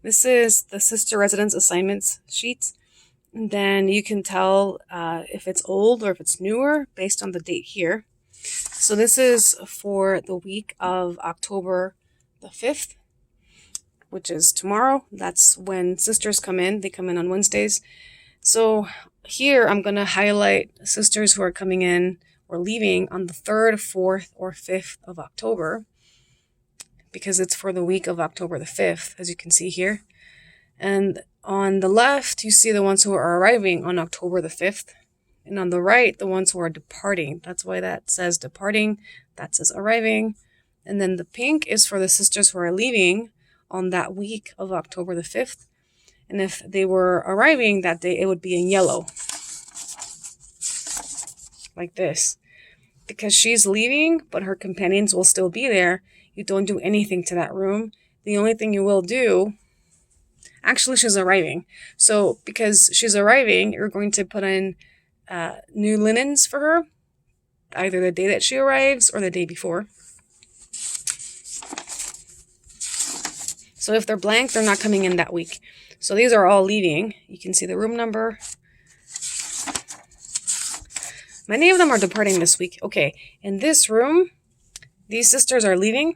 This is the sister residence assignments sheet. And then you can tell if it's old or if it's newer based on the date here. So this is for the week of October the 5th, which is tomorrow. That's when sisters come in. They come in on Wednesdays. So here I'm going to highlight sisters who are coming in or leaving on the 3rd, 4th, or 5th of October, because it's for the week of October the 5th, as you can see here. And on the left, you see the ones who are arriving on October the 5th. And on the right, the ones who are departing. That's why that says departing. That says arriving. And then the pink is for the sisters who are leaving on that week of October the 5th. And if they were arriving that day, it would be in yellow. Like this. Because she's leaving, but her companions will still be there. You don't do anything to that room. The only thing you will do... Actually, she's arriving. So because she's arriving, you're going to put in new linens for her, either the day that she arrives or the day before. So if they're blank, they're not coming in that week. So these are all leaving. You can see the room number. Many of them are departing this week. Okay, in this room, these sisters are leaving.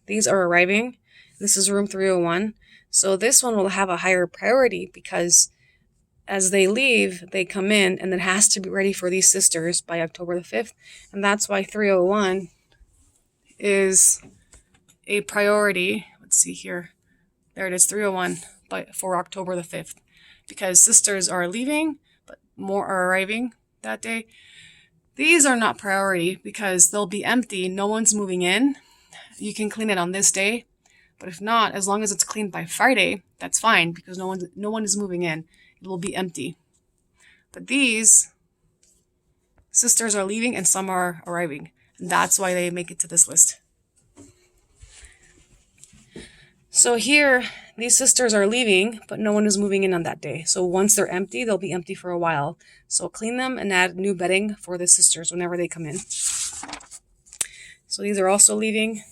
These are arriving. This is room 301. So this one will have a higher priority because as they leave, they come in, and it has to be ready for these sisters by October the 5th. And that's why 301 is a priority. Let's see here. There it is, 301 for October the 5th. Because sisters are leaving, but more are arriving that day. These are not priority because they'll be empty. No one's moving in. You can clean it on this day. But if not, as long as it's cleaned by Friday, that's fine because no one is moving in. It will be empty. But these sisters are leaving and some are arriving. And that's why they make it to this list. So here, these sisters are leaving, but no one is moving in on that day. So once they're empty, they'll be empty for a while. So clean them and add new bedding for the sisters whenever they come in. So these are also leaving.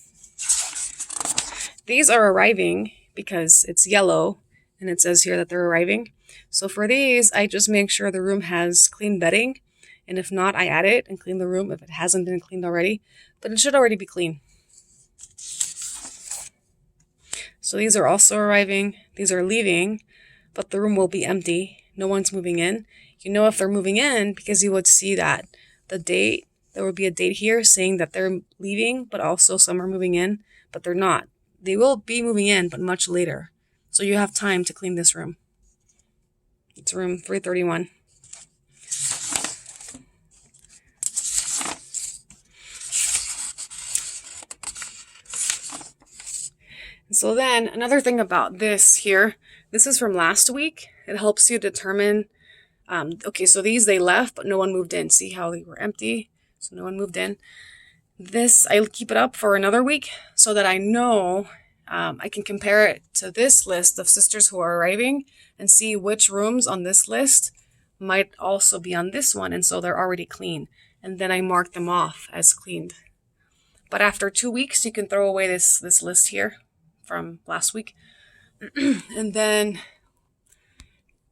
These are arriving because it's yellow and it says here that they're arriving. So for these, I just make sure the room has clean bedding. And if not, I add it and clean the room if it hasn't been cleaned already. But it should already be clean. So these are also arriving. These are leaving, but the room will be empty. No one's moving in. You know if they're moving in because you would see that the date, there would be a date here saying that they're leaving, but also some are moving in, but they're not. They will be moving in, but much later. So you have time to clean this room. It's room 331. So then another thing about this here, this is from last week. It helps you determine, okay, so these they left, but no one moved in. See how they were empty? So no one moved in. This, I keep it up for another week so that I know I can compare it to this list of sisters who are arriving and see which rooms on this list might also be on this one. And so they're already clean. And then I mark them off as cleaned. But after 2 weeks, you can throw away this list here from last week. And then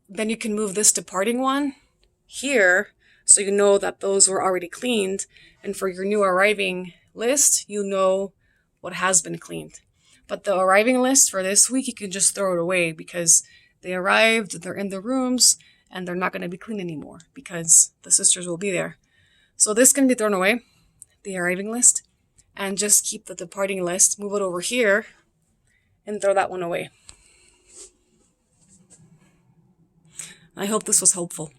you can move this departing one here so you know that those were already cleaned. And for your new arriving list, you know what has been cleaned. But the arriving list for this week, you can just throw it away because they arrived, they're in the rooms, and they're not going to be clean anymore because the sisters will be there. So this can be thrown away, the arriving list, and just keep the departing list, move it over here, and throw that one away. I hope this was helpful.